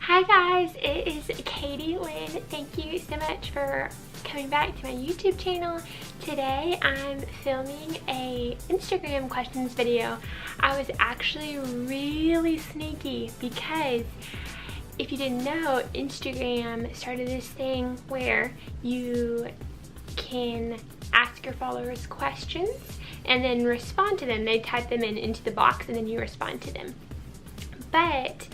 Hi guys, it is Katie Lynn. Thank you so much for coming back to my YouTube channel. Today I'm filming a Instagram questions video. I was actually really sneaky because if you didn't know, Instagram started this thing where you can ask your followers questions and then respond to them. They type them into the box and then you respond to them. But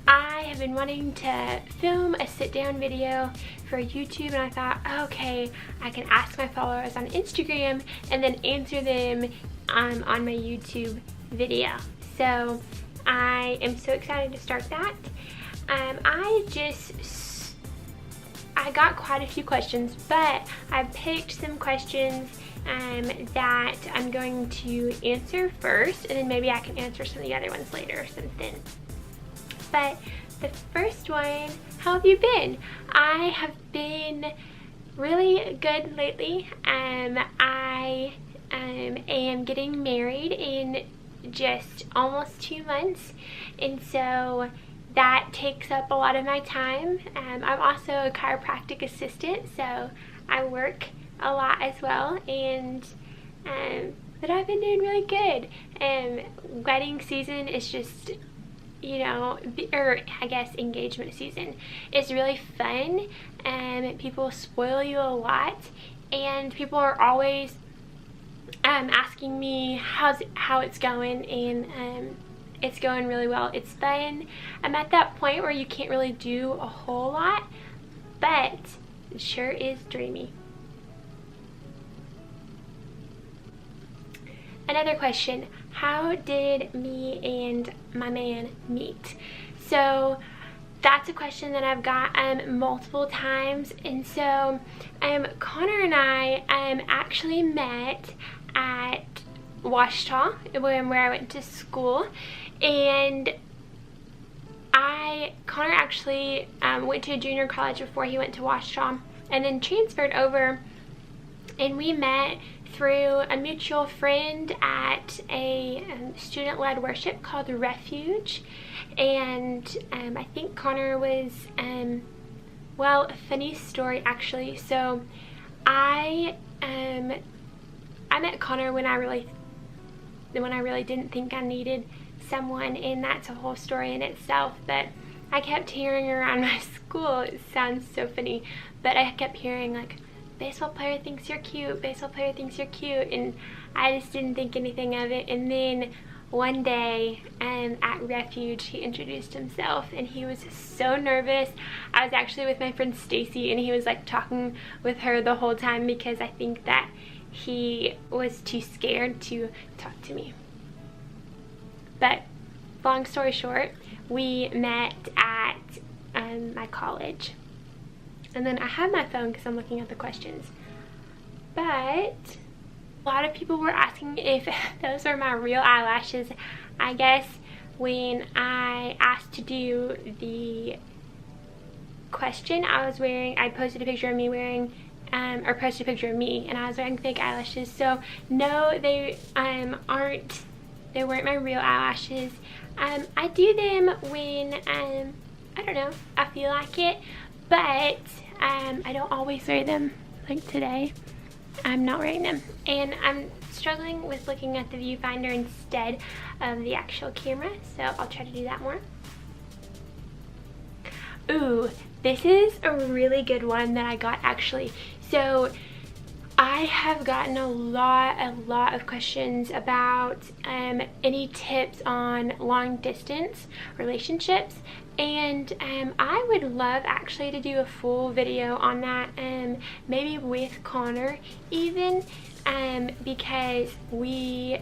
I have been wanting to film a sit-down video for YouTube, and I thought, okay, I can ask my followers on Instagram and then answer them on my YouTube video. So I am so excited to start that. I got quite a few questions, but I picked some questions that I'm going to answer first, and then maybe I can answer some of the other ones later or something. But the first one, how have you been? I have been really good lately. I am getting married in just almost 2 months, and so that takes up a lot of my time. I'm also a chiropractic assistant, so I work a lot as well, and but I've been doing really good. Wedding season is just, you know, or I guess engagement season is really fun, and people spoil you a lot, and people are always asking me how it's going, and it's going really well. It's fun. I'm at that point where you can't really do a whole lot, but it sure is dreamy. Another question, how did me and my man meet? So that's a question that I've got multiple times, and so Connor and I actually met at Washita, where I went to school, and Connor actually went to a junior college before he went to Washita, and then transferred over, and we met through a mutual friend at a student-led worship called Refuge. And I think Connor was, well, a funny story actually. So I met Connor when I really didn't think I needed someone, and that's a whole story in itself. But I kept hearing around my school, it sounds so funny, but I kept hearing like, baseball player thinks you're cute, baseball player thinks you're cute, and I just didn't think anything of it. And then one day at Refuge, he introduced himself, and he was so nervous. I was actually with my friend Stacy, and he was like talking with her the whole time because I think that he was too scared to talk to me. But long story short, we met at my college. And then I have my phone because I'm looking at the questions. But a lot of people were asking if those were my real eyelashes. I guess when I asked to do the question, I posted a picture of me wearing, or posted a picture of me, and I was wearing fake eyelashes. So no, they weren't my real eyelashes. I do them when, I don't know, I feel like it. But I don't always wear them. Like today, I'm not wearing them. And I'm struggling with looking at the viewfinder instead of the actual camera, so I'll try to do that more. Ooh, this is a really good one that I got actually. So I have gotten a lot of questions about any tips on long distance relationships, and I would love actually to do a full video on that, maybe with Connor even, because we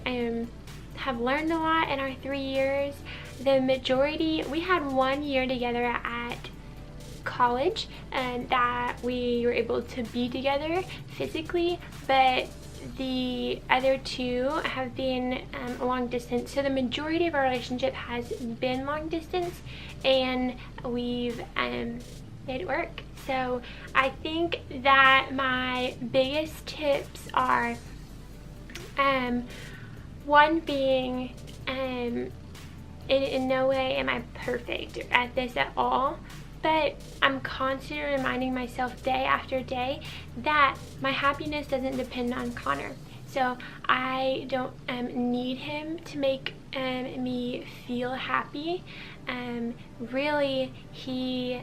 have learned a lot in our 3 years. The majority, we had 1 year together at college, and that we were able to be together physically, but the other 2 have been long distance. So the majority of our relationship has been long distance, and we've made it work. So I think that my biggest tips are one being in no way am I perfect at this at all. but I'm constantly reminding myself day after day that my happiness doesn't depend on Connor. So I don't need him to make me feel happy. Really, he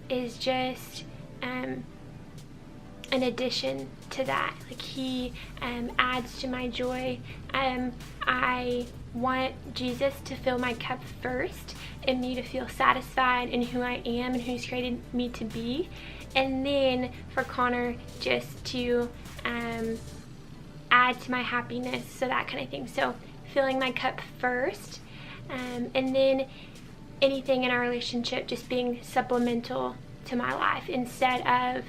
is just an addition to that. Like, he adds to my joy. I want Jesus to fill my cup first, and me to feel satisfied in who I am and who He's created me to be, and then for Connor just to add to my happiness, so that kind of thing. So filling my cup first, and then anything in our relationship just being supplemental to my life, instead of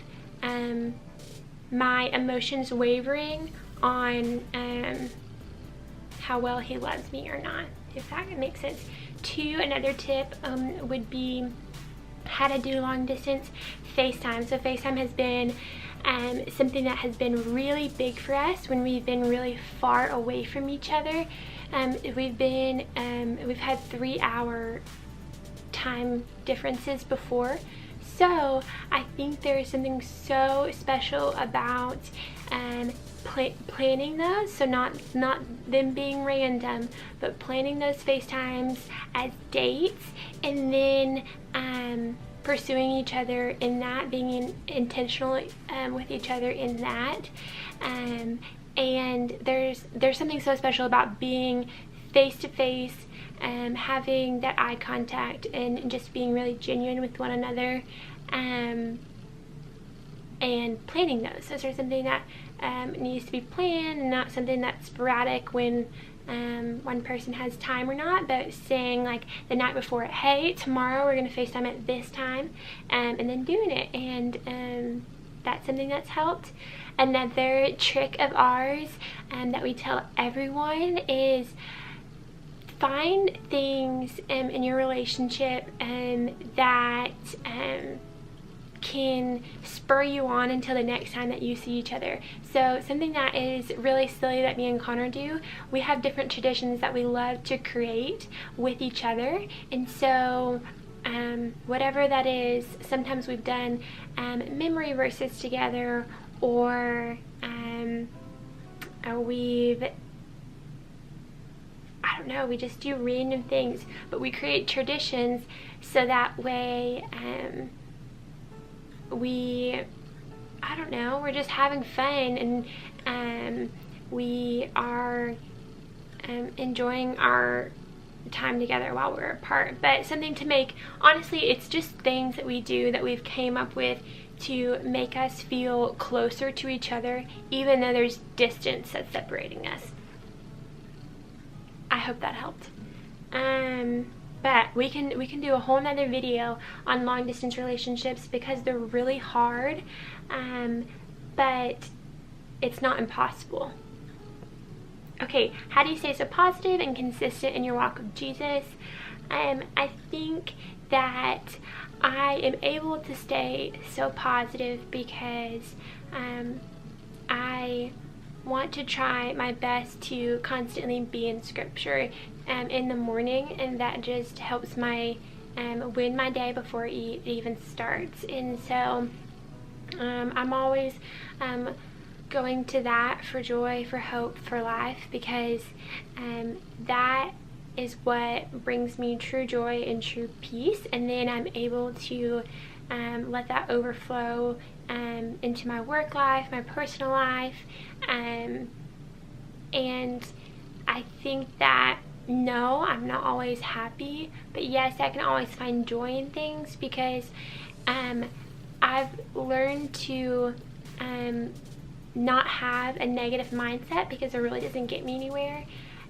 my emotions wavering on how well he loves me or not, if that makes sense. Another tip would be how to do long distance FaceTime. So FaceTime has been something that has been really big for us when we've been really far away from each other. We've had 3-hour time differences before. So I think there is something so special about planning those. So not them being random, but planning those FaceTimes as dates, and then pursuing each other in that, being intentional with each other in that. And there's something so special about being face to face, having that eye contact, and just being really genuine with one another, and planning those. Those are something that needs to be planned, and not something that's sporadic when one person has time or not, but saying like the night before, hey, tomorrow we're going to FaceTime at this time, and then doing it. And that's something that's helped. Another trick of ours that we tell everyone is find things in your relationship that can spur you on until the next time that you see each other. So something that is really silly that me and Connor do, we have different traditions that we love to create with each other. And so whatever that is, sometimes we've done memory verses together, or we just do random things, but we create traditions so that way we're just having fun, and we are enjoying our time together while we're apart. But something to make, honestly, it's just things that we do that we've came up with to make us feel closer to each other, even though there's distance that's separating us. I hope that helped. But we can do a whole nother video on long distance relationships, because they're really hard, but it's not impossible. Okay, how do you stay so positive and consistent in your walk with Jesus? I think that I am able to stay so positive because I want to try my best to constantly be in scripture in the morning, and that just helps my win my day before it even starts. And so I'm always going to that for joy, for hope, for life, because that is what brings me true joy and true peace. And then I'm able to let that overflow into my work life, my personal life, and I think that no, I'm not always happy, but yes, I can always find joy in things, because I've learned to not have a negative mindset, because it really doesn't get me anywhere.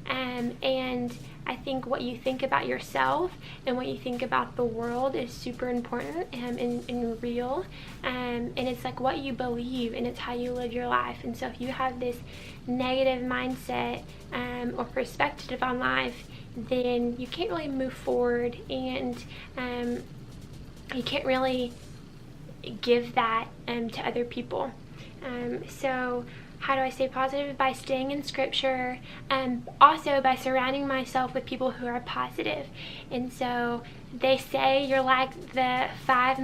And I think what you think about yourself and what you think about the world is super important and real. And it's like what you believe, and it's how you live your life. And so if you have this negative mindset or perspective on life, then you can't really move forward, and you can't really give that to other people. So how do I stay positive? By staying in scripture, and also by surrounding myself with people who are positive. And so they say you're like the five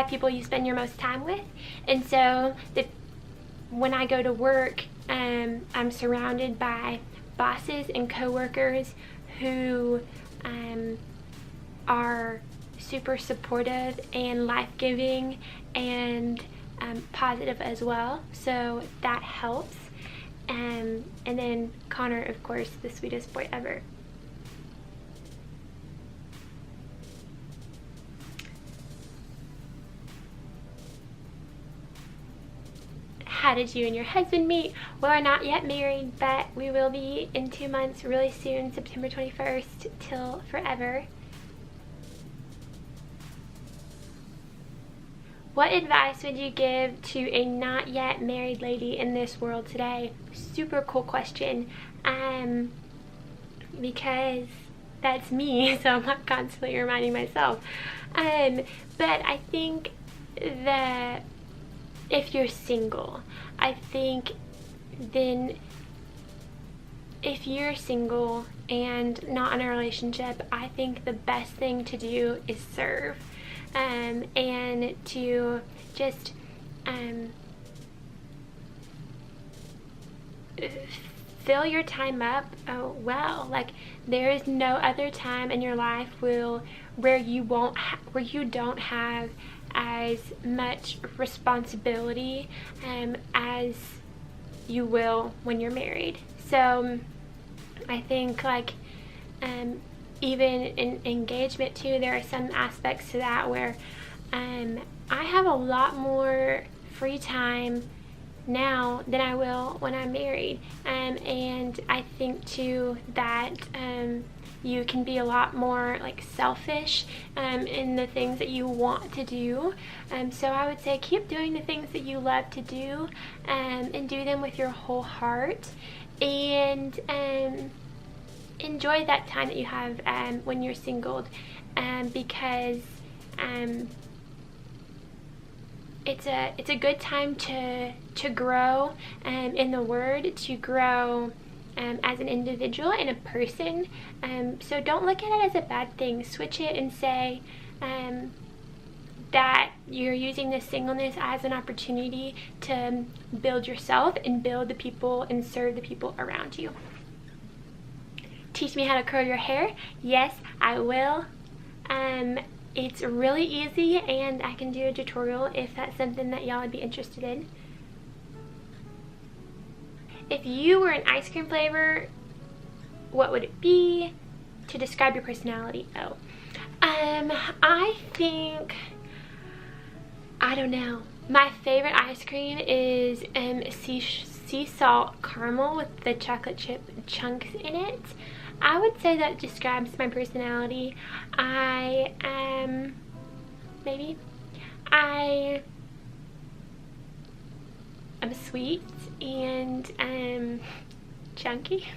people you spend your most time with. And so when I go to work, I'm surrounded by bosses and coworkers who are super supportive and life-giving and positive as well, so that helps. And then Connor, of course, the sweetest boy ever. How did you and your husband meet? Well, we're not yet married, but we will be in 2 months, really soon, September 21st till forever. What advice would you give to a not yet married lady in this world today? Super cool question. Because that's me, so I'm not constantly reminding myself. But I think that if you're single, I think then if you're single and not in a relationship, I think the best thing to do is serve. And to just fill your time up well. Like, there is no other time in your life where you don't have as much responsibility as you will when you're married. So I think, like, even in engagement too, there are some aspects to that where I have a lot more free time now than I will when I'm married, and I think too that you can be a lot more like selfish in the things that you want to do. So I would say keep doing the things that you love to do, and do them with your whole heart, and enjoy that time that you have when you're singled, because it's a good time to grow in the Word, to grow as an individual and a person. So don't look at it as a bad thing. Switch it and say that you're using this singleness as an opportunity to build yourself and build the people and serve the people around you. Teach me how to curl your hair? Yes, I will. It's really easy, and I can do a tutorial if that's something that y'all would be interested in. If you were an ice cream flavor, what would it be? To describe your personality? I think, I don't know. My favorite ice cream is sea salt caramel with the chocolate chip chunks in it. I would say that describes my personality. I am sweet and chunky.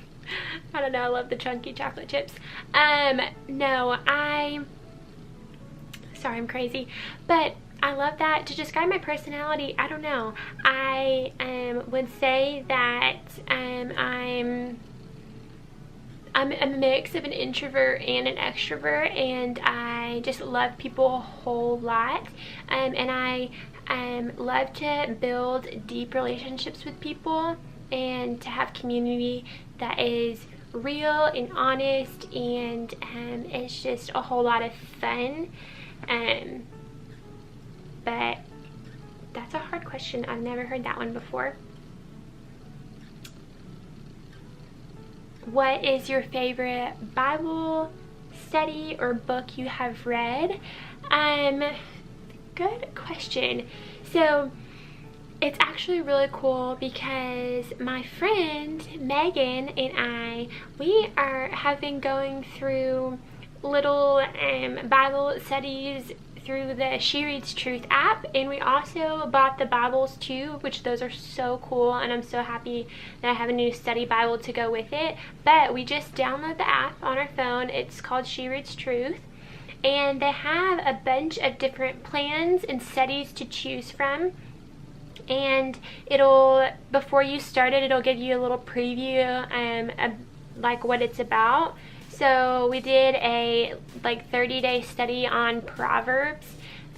I don't know, I love the chunky chocolate chips. No, sorry, I'm crazy, but I love that. To describe my personality, I don't know. I would say that I'm a mix of an introvert and an extrovert, and I just love people a whole lot, and I love to build deep relationships with people and to have community that is real and honest, and it's just a whole lot of fun. But that's a hard question. I've never heard that one before. What is your favorite Bible study or book you have read? Good question. So it's actually really cool because my friend Megan and we have been going through little Bible studies through the She Reads Truth app, and we also bought the Bibles too, which those are so cool, and I'm so happy that I have a new study Bible to go with it. But we just download the app on our phone. It's called She Reads Truth, and they have a bunch of different plans and studies to choose from. and before you start it, it'll give you a little preview of like what it's about. So we did a 30-day study on Proverbs,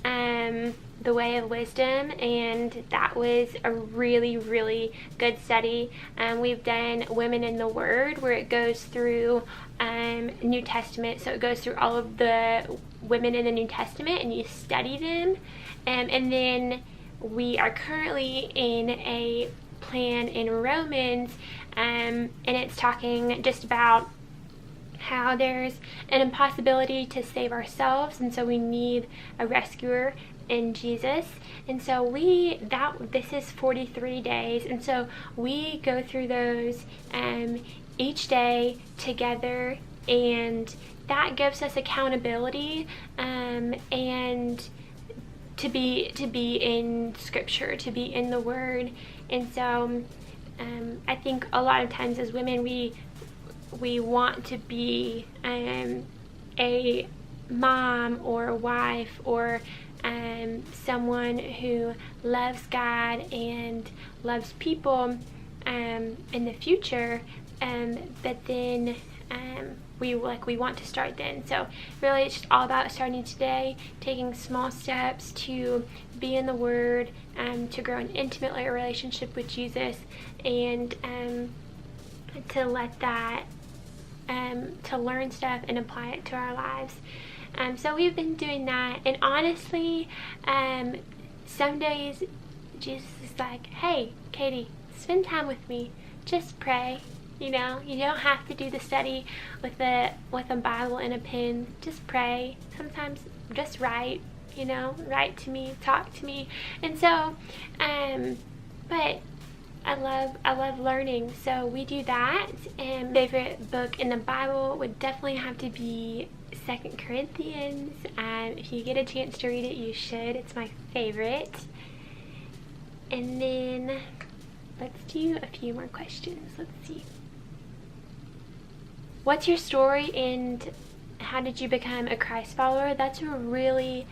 the way of wisdom, and that was a really, really good study. We've done Women in the Word, where it goes through New Testament, so it goes through all of the women in the New Testament and you study them. And then we are currently in a plan in Romans, and it's talking just about how there's an impossibility to save ourselves, and so we need a rescuer in Jesus. And so this is 43 days, and so we go through those each day together, and that gives us accountability and to be in Scripture, to be in the Word. And so I think a lot of times as women we want to be a mom or a wife or someone who loves God and loves people in the future, but then we want to start then. So really it's just all about starting today, taking small steps to be in the Word, to grow an intimate relationship with Jesus, and to let that to learn stuff and apply it to our lives. So we've been doing that, and honestly, some days Jesus is like, hey, Katie, spend time with me, just pray. You know, you don't have to do the study with a Bible and a pen. Just pray. Sometimes just write, write to me, talk to me. And so, but I love learning, so we do that. And favorite book in the Bible would definitely have to be 2 Corinthians. If you get a chance to read it, you should. It's my favorite. And then let's do a few more questions. Let's see. What's your story and how did you become a Christ follower? That's a really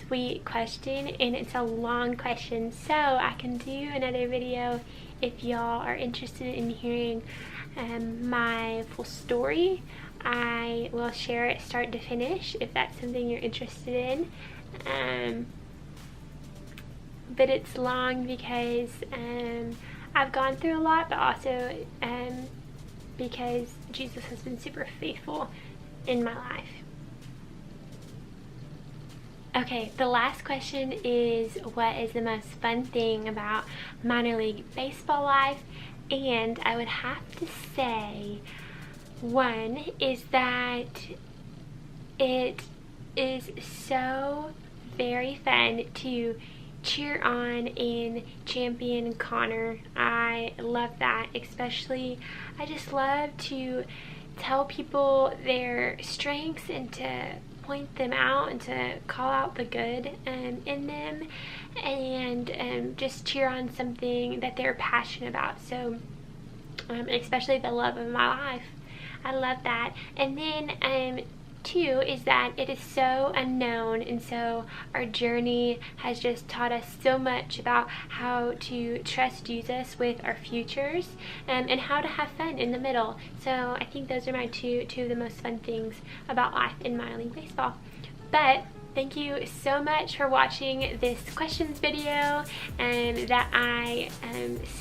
sweet question, and it's a long question, so I can do another video if y'all are interested in hearing my full story. I will share it start to finish if that's something you're interested in. But it's long because I've gone through a lot, but also because Jesus has been super faithful in my life. Okay, the last question is, what is the most fun thing about minor league baseball life? And I would have to say, one is that it is so very fun to cheer on and champion Connor. I love that. Especially, I just love to tell people their strengths and to point them out and to call out the good in them, and just cheer on something that they're passionate about. So especially the love of my life. I love that. And then two is that it is so unknown, and so our journey has just taught us so much about how to trust Jesus with our futures, and how to have fun in the middle. So I think those are my two of the most fun things about life in minor league baseball. But thank you so much for watching this questions video that I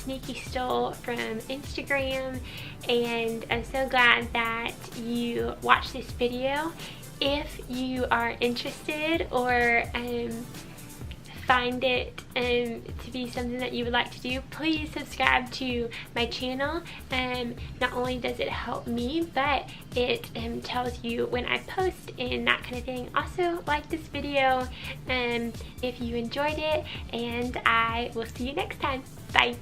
sneaky stole from Instagram, and I'm so glad that you watched this video. If you are interested or find it to be something that you would like to do, please subscribe to my channel. Not only does it help me, but it tells you when I post and that kind of thing. Also, like this video if you enjoyed it, and I will see you next time. Bye.